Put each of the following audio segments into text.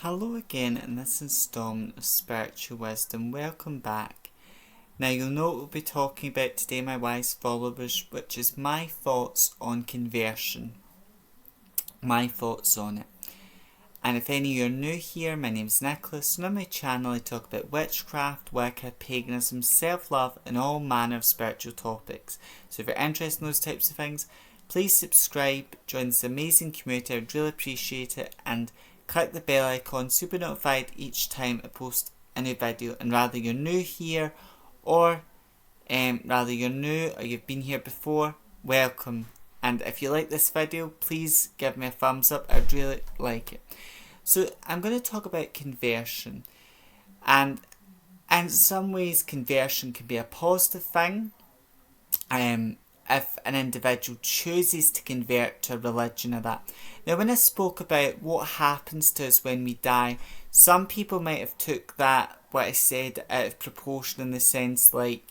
Hello again, and this installment of Spiritual Wisdom. Welcome back. Now, you'll know what we'll be talking about today, my wise followers, which is my thoughts on conversion. My thoughts on it. And if any of you are new here, my name's Nicholas, and on my channel I talk about witchcraft, Wicca, paganism, self-love, and all manner of spiritual topics. So if you're interested in those types of things, please subscribe, join this amazing community, I'd really appreciate it, and click the bell icon so you'll be notified each time I post a new video. And rather you're new here or you've been here before, welcome. And if you like this video, please give me a thumbs up, I'd really like it. So I'm going to talk about conversion. And in some ways conversion can be a positive thing. If an individual chooses to convert to a religion or that. Now, when I spoke about what happens to us when we die, some people might have took that, what I said, out of proportion, in the sense like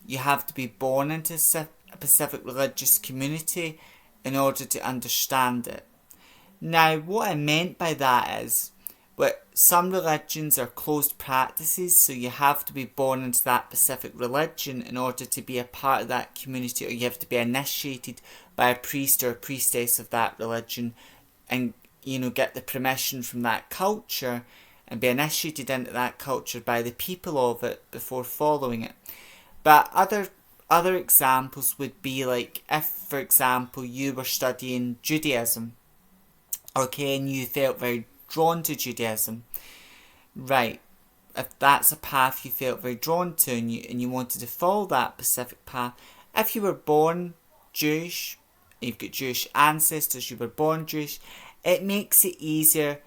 you have to be born into a specific religious community in order to understand it. Now, what I meant by that is, some religions are closed practices, so you have to be born into that specific religion in order to be a part of that community, or you have to be initiated by a priest or a priestess of that religion and, get the permission from that culture and be initiated into that culture by the people of it before following it. But other examples would be like if, for example, you were studying Judaism, okay, and you felt very drawn to Judaism, right? If that's a path you felt very drawn to and you wanted to follow that specific path, if you were born Jewish, you've got Jewish ancestors, you were born Jewish, it makes it easier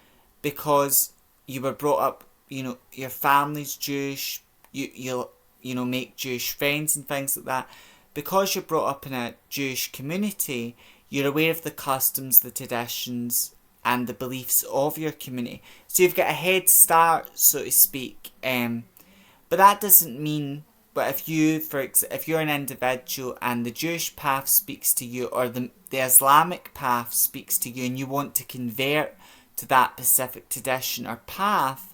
because you were brought up, your family's Jewish, you'll make Jewish friends and things like that. Because you're brought up in a Jewish community, you're aware of the customs, the traditions, and the beliefs of your community. So you've got a head start, so to speak. But that doesn't mean, but if you're an individual and the Jewish path speaks to you, or the Islamic path speaks to you, and you want to convert to that specific tradition or path,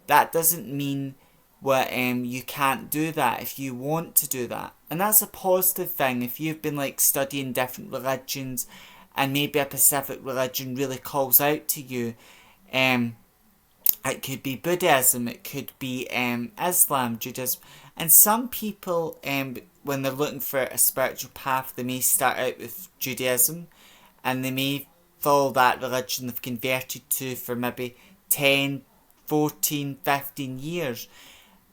that doesn't mean you can't do that if you want to do that. And that's a positive thing. If you've been studying different religions and maybe a specific religion really calls out to you, it could be Buddhism, it could be Islam, Judaism. And some people, when they're looking for a spiritual path, they may start out with Judaism and they may follow that religion they've converted to for maybe 10, 14, 15 years.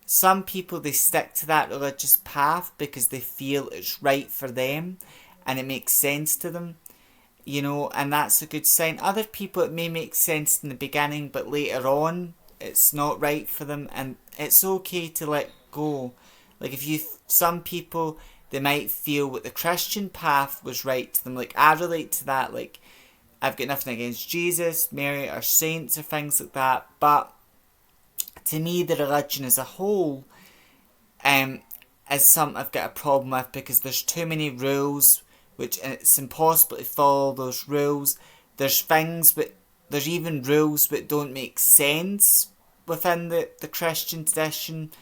Some people, they stick to that religious path because they feel it's right for them and it makes sense to them. And that's a good sign. Other people, it may make sense in the beginning, but later on, it's not right for them, and it's okay to let go. Some people, they might feel what the Christian path was right to them. I relate to that. I've got nothing against Jesus, Mary, or saints, or things like that, but to me, the religion as a whole, is something I've got a problem with because there's too many rules, and it's impossible to follow those rules. There's even rules that don't make sense within the Christian tradition,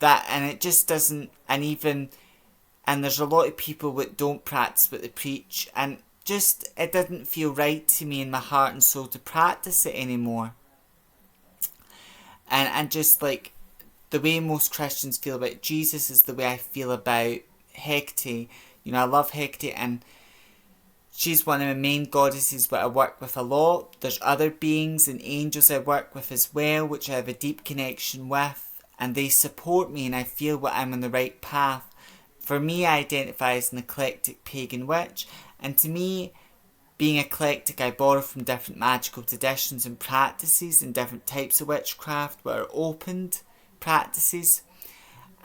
and it just doesn't, and there's a lot of people that don't practice what they preach, and just, it didn't feel right to me in my heart and soul to practice it anymore. And just the way most Christians feel about Jesus is the way I feel about Hecate. I love Hecate, and she's one of my main goddesses that I work with a lot. There's other beings and angels I work with as well, which I have a deep connection with, and they support me, and I feel that I'm on the right path. For me, I identify as an eclectic pagan witch, and to me, being eclectic, I borrow from different magical traditions and practices and different types of witchcraft that are opened practices.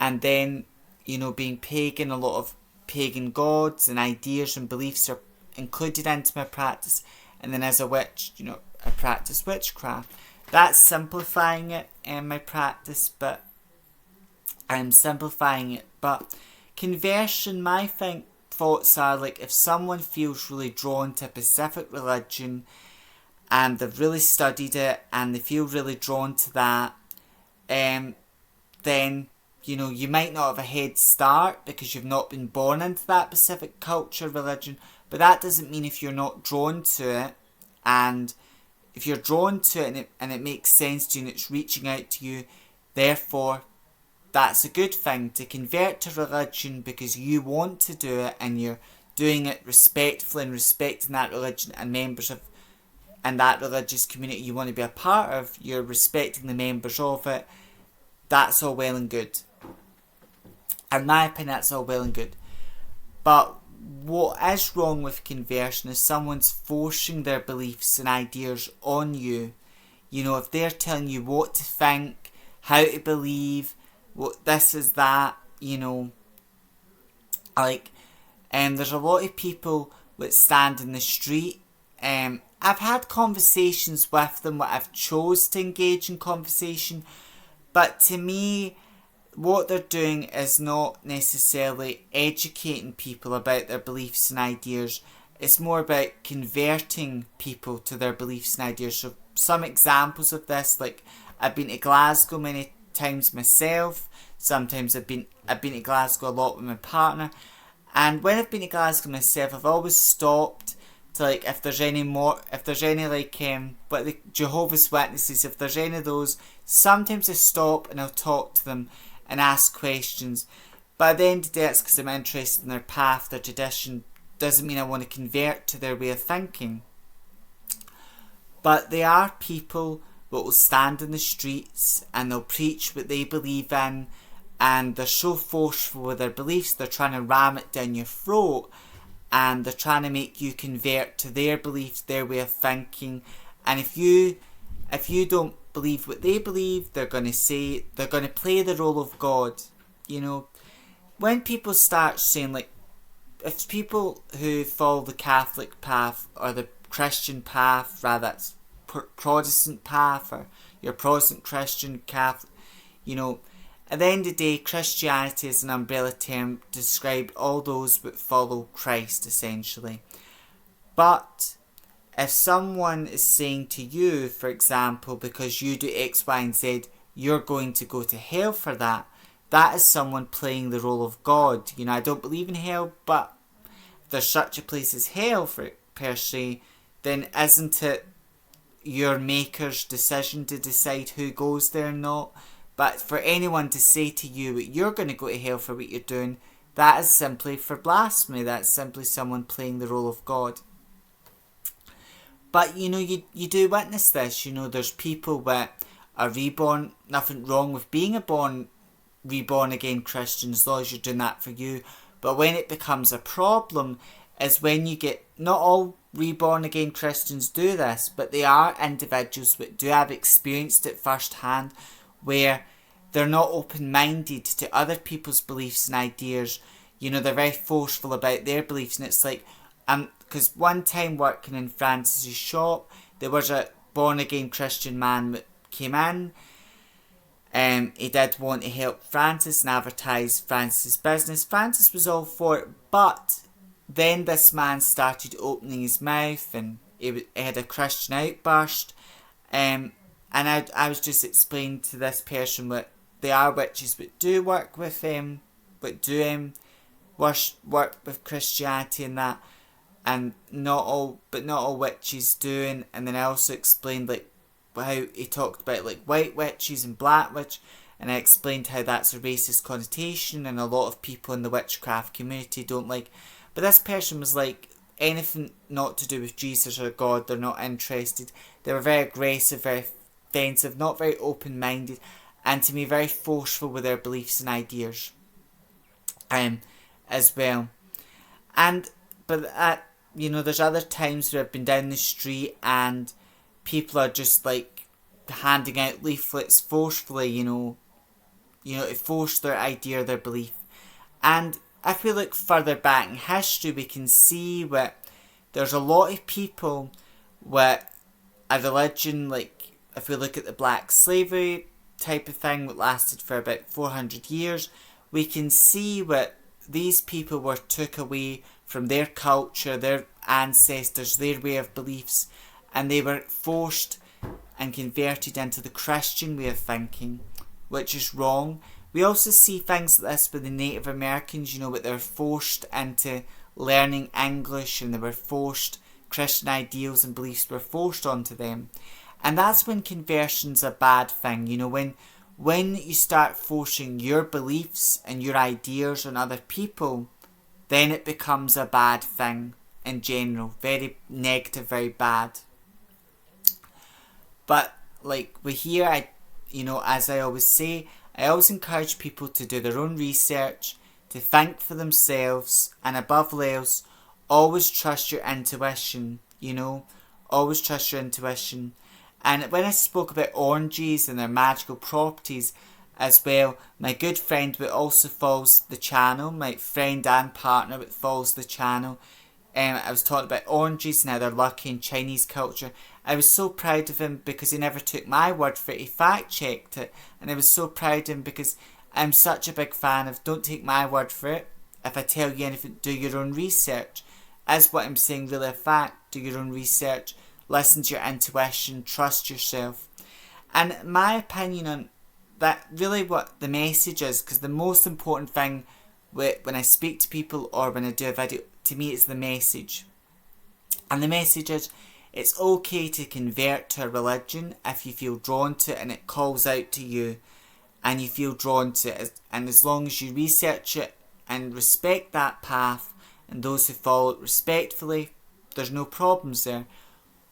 And then, being pagan, a lot of pagan gods and ideas and beliefs are included into my practice. And then as a witch, I practice witchcraft. That's simplifying it in my practice, but I'm simplifying it. But conversion, my thoughts are if someone feels really drawn to a specific religion and they've really studied it and they feel really drawn to that, then you might not have a head start because you've not been born into that specific culture, religion, but that doesn't mean if you're not drawn to it, and if you're drawn to it and it makes sense to you and it's reaching out to you, therefore that's a good thing to convert to religion because you want to do it and you're doing it respectfully and respecting that religion and members of and that religious community you want to be a part of, you're respecting the members of it. That's all well and good. In my opinion, that's all well and good. But what is wrong with conversion is someone's forcing their beliefs and ideas on you. If they're telling you what to think, how to believe, what this is that, there's a lot of people that stand in the street. I've had conversations with them where I've chose to engage in conversation, but to me, what they're doing is not necessarily educating people about their beliefs and ideas. It's more about converting people to their beliefs and ideas. So some examples of this, like I've been to Glasgow many times myself. Sometimes I've been to Glasgow a lot with my partner. And when I've been to Glasgow myself, I've always stopped to if there's any the Jehovah's Witnesses, if there's any of those, sometimes I stop and I'll talk to them and ask questions. But at the end of the day, it's because I'm interested in their path, their tradition. Doesn't mean I want to convert to their way of thinking. But there are people that will stand in the streets and they'll preach what they believe in, and they're so forceful with their beliefs, they're trying to ram it down your throat, and they're trying to make you convert to their beliefs, their way of thinking. And if you don't believe what they believe, they're going to play the role of God. When people start saying, if people who follow the Catholic path or the Christian path, rather that's Protestant path or your Protestant Christian Catholic, at the end of the day, Christianity is an umbrella term to describe all those that follow Christ, essentially. But if someone is saying to you, for example, because you do X, Y, and Z, you're going to go to hell for that, that is someone playing the role of God. I don't believe in hell, but if there's such a place as hell, per se, then isn't it your maker's decision to decide who goes there or not? But for anyone to say to you that you're going to go to hell for what you're doing, that is simply for blasphemy. That's simply someone playing the role of God. But you do witness this. There's people that are reborn. Nothing wrong with being reborn again Christian, as long as you're doing that for you. But when it becomes a problem is when you get, not all reborn again Christians do this, but they are individuals that do have experienced it firsthand, where they're not open-minded to other people's beliefs and ideas. They're very forceful about their beliefs, and it's because one time working in Francis's shop, there was a born-again Christian man that came in. He did want to help Francis and advertise Francis's business. Francis was all for it, but then this man started opening his mouth and he had a Christian outburst. And I was just explaining to this person that there are witches that do work with him, but do work with Christianity and that, and not all witches do. And then I also explained how he talked about white witches and black witch, and I explained how that's a racist connotation and a lot of people in the witchcraft community don't like. But this person was anything not to do with Jesus or God, they're not interested. They were very aggressive, very offensive, not very open-minded, and to me very forceful with their beliefs and ideas as well. But there's other times where I've been down the street and people are just handing out leaflets forcefully, to force their idea or their belief. And if we look further back in history, we can see that there's a lot of people with a religion, if we look at the black slavery type of thing that lasted for about 400 years, we can see that these people were took away from their culture, their ancestors, their way of beliefs, and they were forced and converted into the Christian way of thinking, which is wrong. We also see things like this with the Native Americans, but they're forced into learning English, and they were forced, Christian ideals and beliefs were forced onto them. And that's when conversion's a bad thing, when you start forcing your beliefs and your ideas on other people, then it becomes a bad thing in general. Very negative, very bad. But like we here, as I always say, I always encourage people to do their own research, to think for themselves, and above all else, always trust your intuition, always trust your intuition. And when I spoke about oranges and their magical properties as well, my good friend who also follows the channel, my friend and partner who follows the channel, I was talking about oranges and how they're lucky in Chinese culture. I was so proud of him because he never took my word for it. He fact checked it, and I was so proud of him because I'm such a big fan of don't take my word for it. If I tell you anything, do your own research. Is what I'm saying really a fact? Do your own research. Listen to your intuition. Trust yourself. And my opinion on that, really what the message is, because the most important thing when I speak to people or when I do a video, to me it's the message. And the message is, it's okay to convert to a religion if you feel drawn to it and it calls out to you and you feel drawn to it. And as long as you research it and respect that path and those who follow it respectfully, there's no problems there.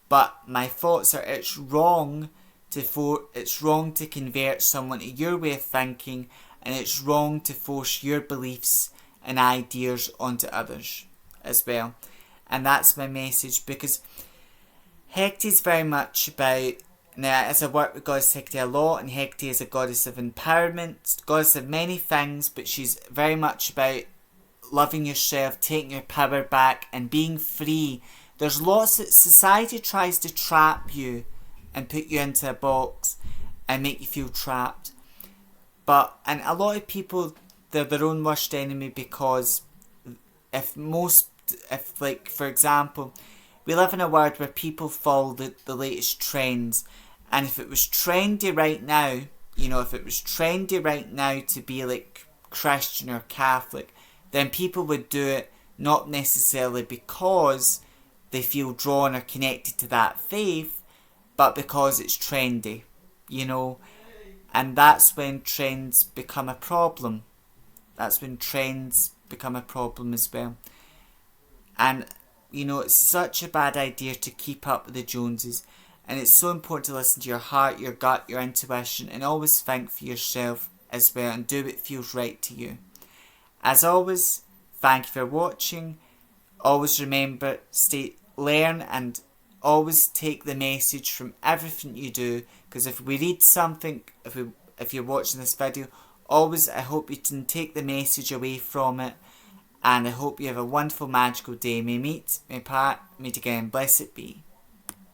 But my thoughts are it's wrong to convert someone to your way of thinking, and it's wrong to force your beliefs and ideas onto others as well. And that's my message, because Hecate is very much about, now as I work with Goddess Hecate a lot, and Hecate is a goddess of empowerment, goddess of many things, but she's very much about loving yourself, taking your power back and being free. There's lots that society tries to trap you and put you into a box and make you feel trapped. And a lot of people, they're their own worst enemy, because if for example, we live in a world where people follow the latest trends, and if it was trendy right now, to be like Christian or Catholic, then people would do it not necessarily because they feel drawn or connected to that faith, but because it's trendy, and that's when trends become a problem. That's when trends become a problem as well. And it's such a bad idea to keep up with the Joneses, and it's so important to listen to your heart, your gut, your intuition, and always think for yourself as well and do what feels right to you. As always, thank you for watching. Always remember, learn, and always take the message from everything you do, because if we read something, if you're watching this video, always I hope you can take the message away from it. And I hope you have a wonderful, magical day. May meet, may part, meet again. Blessed be.